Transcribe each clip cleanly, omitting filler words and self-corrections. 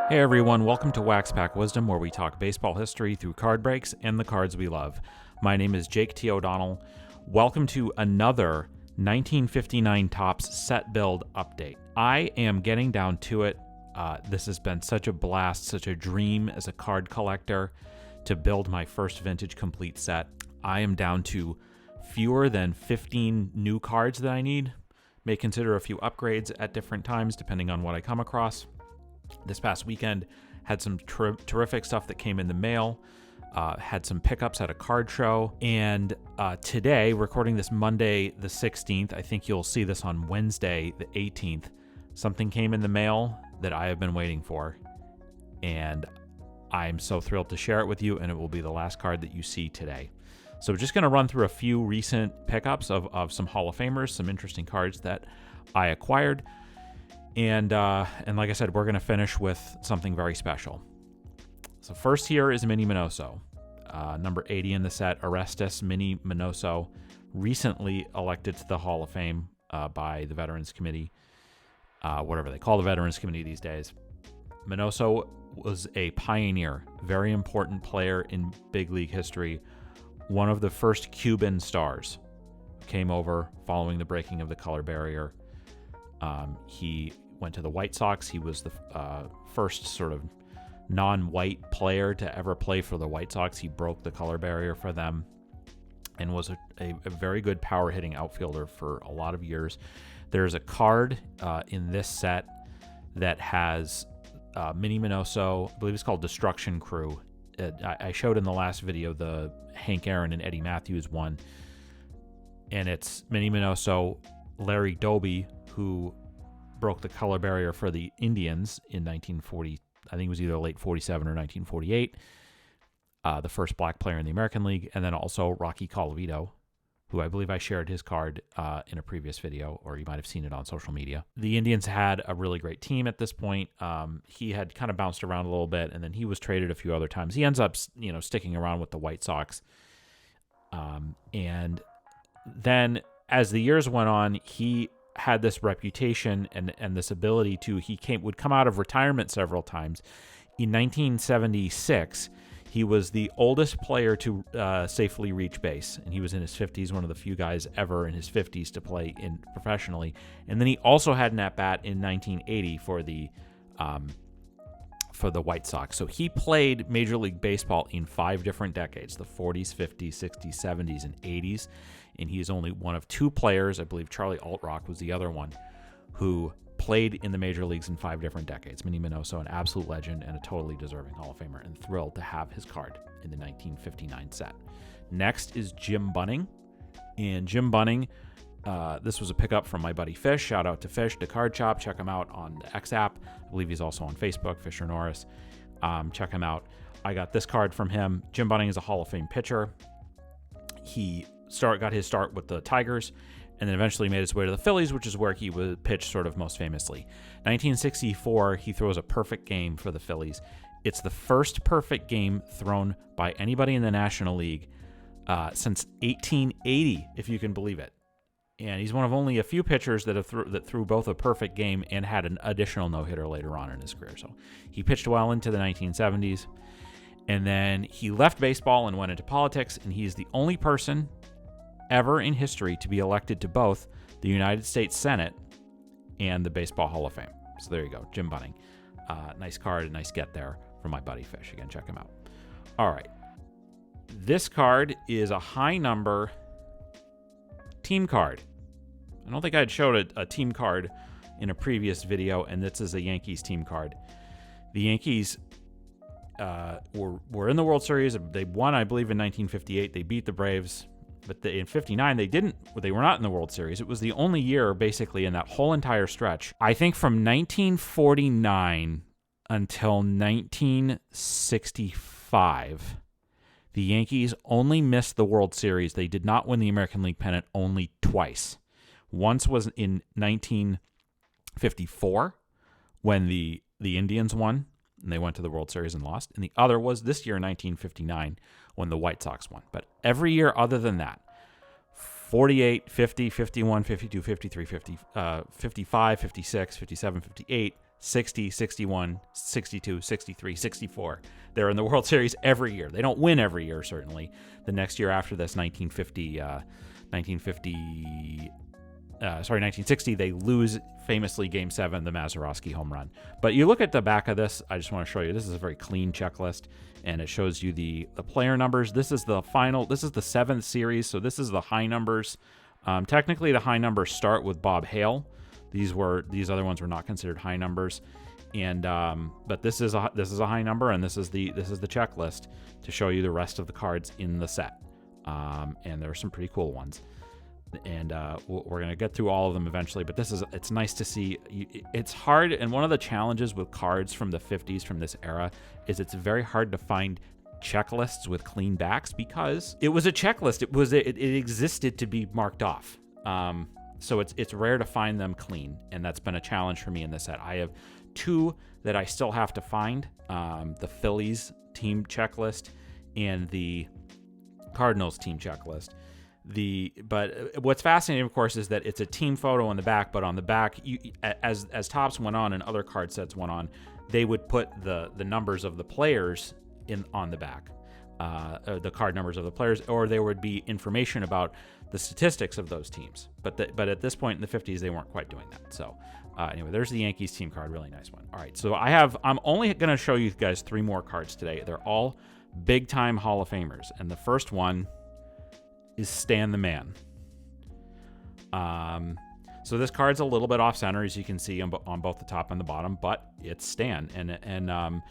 Hey everyone, welcome to Wax Pack Wisdom, where we talk baseball history through card breaks and the cards we love. My name is Jake T. O'Donnell. Welcome to another 1959 Topps set build update. I am getting down to it. This has been such a blast, such a dream as a card collector to build my first vintage complete set. I am down to fewer than 15 new cards that I need. May consider a few upgrades at different times depending on what I come across. This past weekend had some terrific stuff that came in the mail, had some pickups at a card show, and today, recording this Monday the 16th, I think you'll see this on Wednesday the 18th, something came in the mail that I have been waiting for, and I'm so thrilled to share it with you, and it will be the last card that you see today. So we're just going to run through a few recent pickups of some Hall of Famers, some interesting cards that I acquired. And like I said, we're going to finish with something very special. So first here is Minnie Minoso, number 80 in the set, Orestes Minnie Minoso, recently elected to the Hall of Fame by the Veterans Committee, whatever they call the Veterans Committee these days. Minoso was a pioneer, very important player in big league history, one of the first Cuban stars, came over following the breaking of the color barrier. He went to the White Sox. He was the first sort of non-white player to ever play for the White Sox. He broke the color barrier for them and was a very good power-hitting outfielder for a lot of years. There's a card in this set that has Minnie Minoso, I believe it's called Destruction Crew. I showed in the last video the Hank Aaron and Eddie Matthews one, and it's Minnie Minoso, Larry Doby, who broke the color barrier for the Indians in 1940. I think it was either late 47 or 1948. The first black player in the American League, and then also Rocky Colavito, who I believe I shared his card in a previous video, or you might have seen it on social media. The Indians had a really great team at this point. He had kind of bounced around a little bit, and then he was traded a few other times. He ends up, sticking around with the White Sox. And then as the years went on, he had this reputation and this ability to, would come out of retirement several times. In 1976, he was the oldest player to safely reach base, and he was in his 50s, one of the few guys ever in his 50s to play in professionally. And then he also had an at-bat in 1980 for the White Sox. So he played Major League Baseball in 5 different decades, the 40s, 50s, 60s, 70s, and 80s. And he is only one of 2 players, I believe Charlie Altrock was the other one, who played in the major leagues in 5 different decades. Minnie Minoso, an absolute legend and a totally deserving Hall of Famer, and thrilled to have his card in the 1959 set. Next is Jim Bunning. And Jim Bunning, this was a pickup from my buddy Fish. Shout out to Fish, the Card Shop. Check him out on the X app. I believe he's also on Facebook, Fisher Norris. Check him out. I got this card from him. Jim Bunning is a Hall of Fame pitcher. He got his start with the Tigers, and then eventually made his way to the Phillies, which is where he was pitched sort of most famously. 1964, he throws a perfect game for the Phillies. It's the first perfect game thrown by anybody in the National League since 1880, if you can believe it. And he's one of only a few pitchers that threw both a perfect game and had an additional no-hitter later on in his career. So he pitched well into the 1970s, and then he left baseball and went into politics, and he's the only person ever in history to be elected to both the United States Senate and the Baseball Hall of Fame. So there you go, Jim Bunning. Nice card, a nice get there from my buddy Fish. Again, check him out. All right. This card is a high number team card. I don't think I'd showed a team card in a previous video, and this is a Yankees team card. The Yankees were in the World Series. They won, I believe, in 1958. They beat the Braves. But in 59, they were not in the World Series. It was the only year, basically, in that whole entire stretch. I think from 1949 until 1965, the Yankees only missed the World Series. They did not win the American League pennant only twice. Once was in 1954 when the Indians won, and they went to the World Series and lost. And the other was this year, 1959, when the White Sox won. But every year other than that, 48, 50, 51, 52, 53, 55, 56, 57, 58, 60, 61, 62, 63, 64. They're in the World Series every year. They don't win every year, certainly. The next year after this, 1960, they lose famously Game 7, the Mazeroski home run. But you look at the back of this, I just want to show you, this is a very clean checklist, and it shows you the player numbers. This is the seventh series, so this is the high numbers. Technically, the high numbers start with Bob Hale. These other ones were not considered high numbers, and but this is a high number, and this is the checklist to show you the rest of the cards in the set. And there are some pretty cool ones. And we're going to get through all of them eventually, but it's nice to see. It's hard, and one of the challenges with cards from the 50s, from this era, is it's very hard to find checklists with clean backs because it was a checklist. It existed to be marked off. So it's rare to find them clean, and that's been a challenge for me in this set. I have two that I still have to find, the Phillies team checklist and the Cardinals team checklist. But what's fascinating, of course, is that it's a team photo on the back, but on the back, as Topps went on and other card sets went on, they would put the numbers of the players on the back, the card numbers of the players, or there would be information about the statistics of those teams. But at this point in the 50s, they weren't quite doing that. So anyway, there's the Yankees team card, really nice one. All right, so I'm only going to show you guys 3 more cards today. They're all big-time Hall of Famers, and the first one is Stan the Man. So this card's a little bit off center, as you can see on both the top and the bottom, but it's Stan. And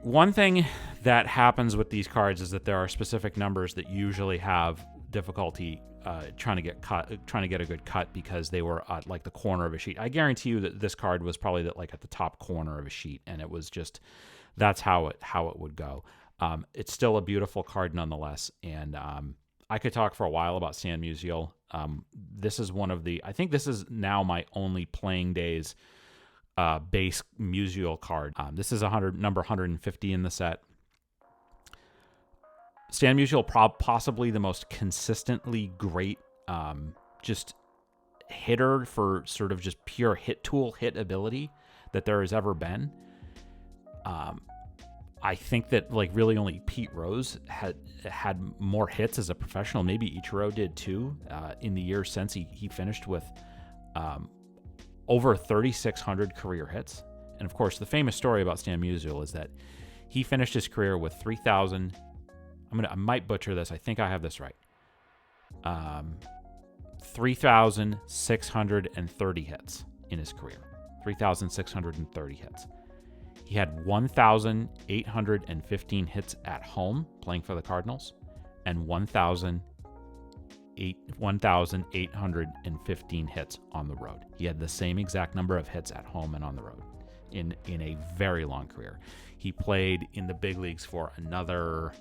one thing that happens with these cards is that there are specific numbers that usually have difficulty trying to get a good cut because they were at like the corner of a sheet. I guarantee you that this card was probably at the top corner of a sheet, and it was just that's how it would go. It's still a beautiful card nonetheless, and I could talk for a while about Stan Musial. This is I think this is now my only playing days base Musial card. This is number 150 in the set. Stan Musial, possibly the most consistently great just hitter for sort of just pure hit ability that there has ever been. I think that really only Pete Rose had more hits as a professional. Maybe Ichiro did too. In the years since, he finished with over 3,600 career hits. And of course, the famous story about Stan Musial is that he finished his career with 3,000. I might butcher this. I think I have this right. 3,630 hits in his career. 3,630 hits. He had 1,815 hits at home playing for the Cardinals and 1,815 hits on the road. He had the same exact number of hits at home and on the road in a very long career. He played in the big leagues for another,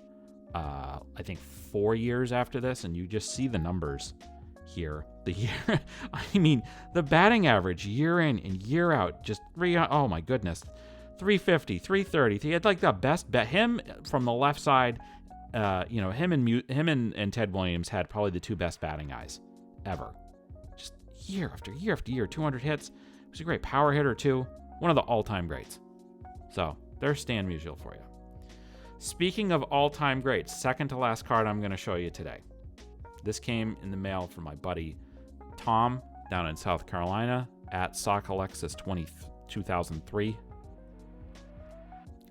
I think, 4 years after this, and you just see the numbers here. The batting average year in and year out, oh my goodness. 350, 330. He had the best bet. Him from the left side, him and Ted Williams had probably the 2 best batting eyes ever. Just year after year after year, 200 hits. He was a great power hitter too. One of the all-time greats. So there's Stan Musial for you. Speaking of all-time greats, second to last card I'm going to show you today. This came in the mail from my buddy Tom down in South Carolina at Sock Alexis 2003.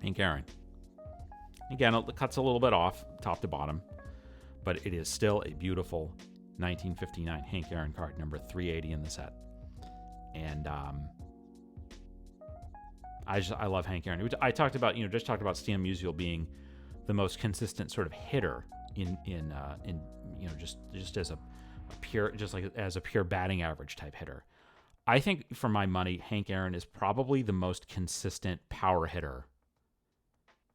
Hank Aaron. Again, it cuts a little bit off top to bottom, but it is still a beautiful 1959 Hank Aaron card, number 380 in the set. And I love Hank Aaron. I talked about Stan Musial being the most consistent sort of hitter in just as a pure, as a pure batting average type hitter. I think for my money, Hank Aaron is probably the most consistent power hitter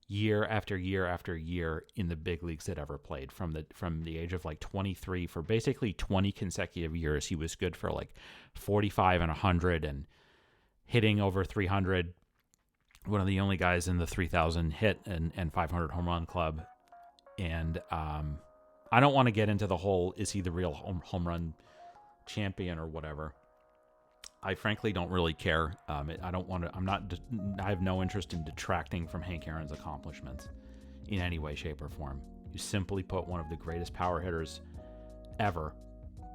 year after year after year in the big leagues that ever played. From the age of 23 for basically 20 consecutive years, he was good for 45 and 100 and hitting over 300. One of the only guys in the 3,000 hit and 500 home run club. And I don't want to get into the whole, is he the real home run champion or whatever. I frankly don't really care. I don't want to. I have no interest in detracting from Hank Aaron's accomplishments in any way, shape, or form. You simply put one of the greatest power hitters ever,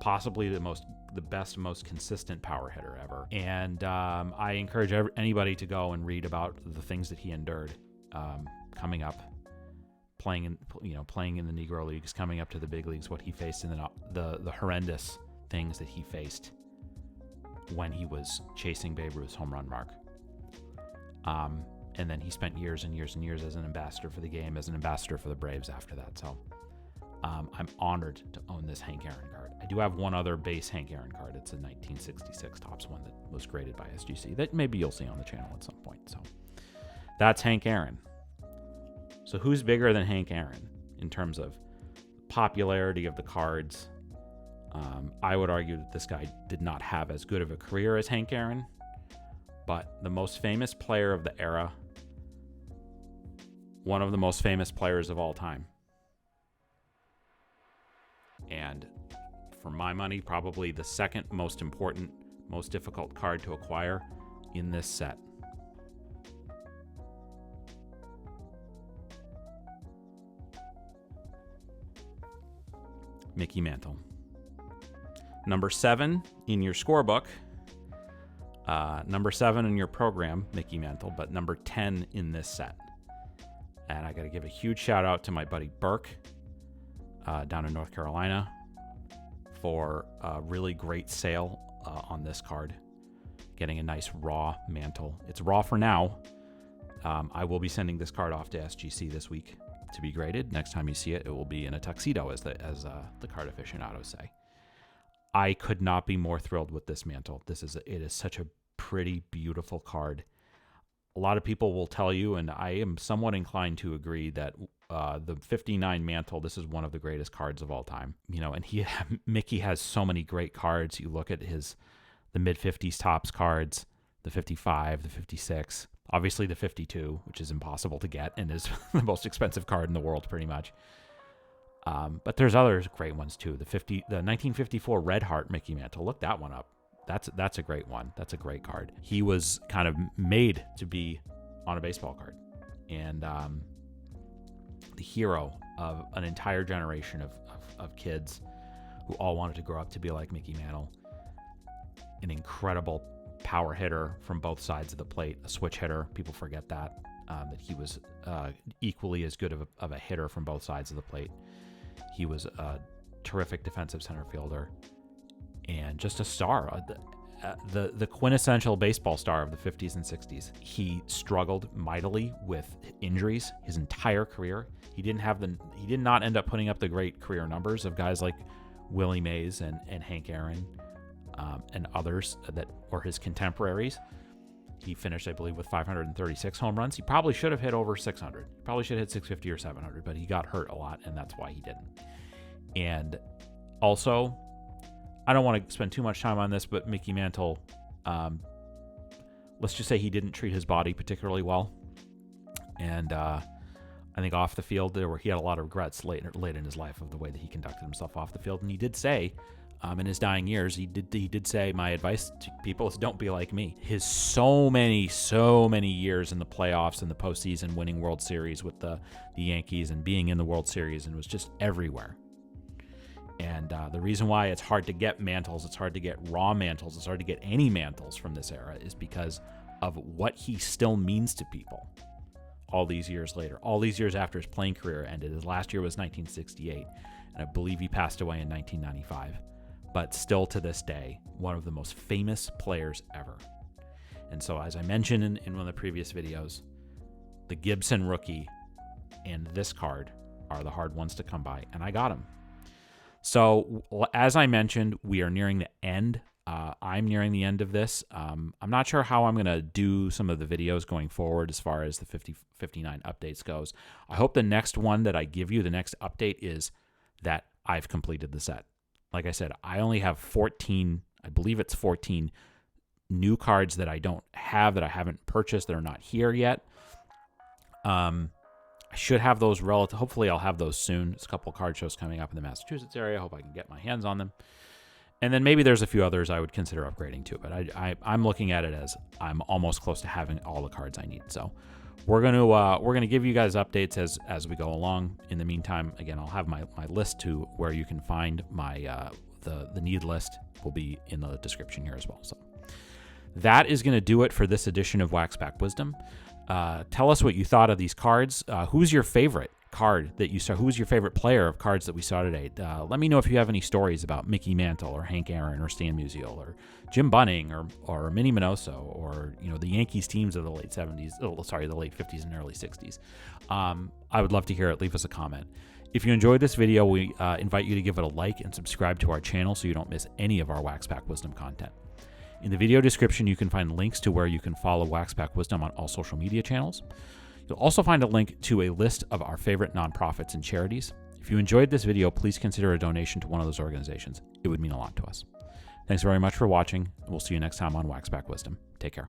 possibly the best, most consistent power hitter ever. And I encourage anybody to go and read about the things that he endured coming up, playing in the Negro Leagues, coming up to the big leagues, what he faced in the horrendous things that he faced when he was chasing Babe Ruth's home run mark. And then he spent years and years and years as an ambassador for the game, as an ambassador for the Braves after that. So I'm honored to own this Hank Aaron card. I do have one other base Hank Aaron card. It's a 1966 Topps one that was graded by SGC that maybe you'll see on the channel at some point. So that's Hank Aaron. So who's bigger than Hank Aaron in terms of popularity of the cards? I would argue that this guy did not have as good of a career as Hank Aaron, but the most famous player of the era, one of the most famous players of all time. And for my money, probably the second most important, most difficult card to acquire in this set. Mickey Mantle. Number 7 in your scorebook. Number 7 in your program, Mickey Mantle, but number 10 in this set. And I got to give a huge shout out to my buddy Burke down in North Carolina for a really great sale on this card. Getting a nice raw Mantle. It's raw for now. I will be sending this card off to SGC this week to be graded. Next time you see it, it will be in a tuxedo, as the card aficionados say. I could not be more thrilled with this Mantle. It is such a pretty, beautiful card. A lot of people will tell you, and I am somewhat inclined to agree, that the 59 Mantle, this is one of the greatest cards of all time. And Mickey has so many great cards. You look at the mid-50s Topps cards, the 55, the 56, obviously the 52, which is impossible to get and is the most expensive card in the world pretty much. But there's other great ones too. The 1954 Red Heart Mickey Mantle. Look that one up. That's a great one. That's a great card. He was kind of made to be on a baseball card, and the hero of an entire generation of kids who all wanted to grow up to be like Mickey Mantle. An incredible power hitter from both sides of the plate. A switch hitter. People forget that he was equally as good of a hitter from both sides of the plate. He was a terrific defensive center fielder and just a star, the quintessential baseball star of the 50s and 60s. He struggled mightily with injuries his entire career. He did not end up putting up the great career numbers of guys like Willie Mays and Hank Aaron and others that were his contemporaries. He finished, I believe, with 536 home runs. He probably should have hit over 600. Probably should have hit 650 or 700, but he got hurt a lot, and that's why he didn't. And also, I don't want to spend too much time on this, but Mickey Mantle, let's just say he didn't treat his body particularly well. And I think off the field, he had a lot of regrets late in his life of the way that he conducted himself off the field. And he did say, in his dying years, he did say, my advice to people is don't be like me. His so many years in the playoffs and the postseason, winning World Series with the Yankees and being in the World Series, and was just everywhere. And the reason why it's hard to get Mantles, it's hard to get raw Mantles, it's hard to get any Mantles from this era, is because of what he still means to people all these years later, all these years after his playing career ended. His last year was 1968, and I believe he passed away in 1995. But still to this day, one of the most famous players ever. And so, as I mentioned in one of the previous videos, the Gibson rookie and this card are the hard ones to come by, and I got them. So, as I mentioned, we are nearing the end. I'm nearing the end of this. I'm not sure how I'm going to do some of the videos going forward as far as the 59 updates goes. I hope the next one that I give you, the next update, is that I've completed the set. Like I said, I only have 14, I believe it's 14 new cards that I don't have, that I haven't purchased, that are not here yet. I should have those hopefully I'll have those soon. There's a couple card shows coming up in the Massachusetts area. I hope I can get my hands on them. And then maybe there's a few others I would consider upgrading to, but I'm looking at it as I'm almost close to having all the cards I need. So we're gonna give you guys updates as we go along. In the meantime, again, I'll have my list to where you can find my the need list will be in the description here as well. So that is going to do it for this edition of Wax Pack Wisdom. Tell us what you thought of these cards. Who's your favorite card that you saw? Who's your favorite player of cards that we saw today? Let me know if you have any stories about Mickey Mantle or Hank Aaron or Stan Musial or Jim Bunning or Minnie Minoso or the Yankees teams of the late 70s. The late 50s and early 60s. I would love to hear it. Leave us a comment. If you enjoyed this video, we invite you to give it a like and subscribe to our channel so you don't miss any of our Wax Pack Wisdom content. In the video description, you can find links to where you can follow Wax Pack Wisdom on all social media channels. You'll also find a link to a list of our favorite nonprofits and charities. If you enjoyed this video, please consider a donation to one of those organizations. It would mean a lot to us. Thanks very much for watching, and we'll see you next time on Wax Pack Wisdom. Take care.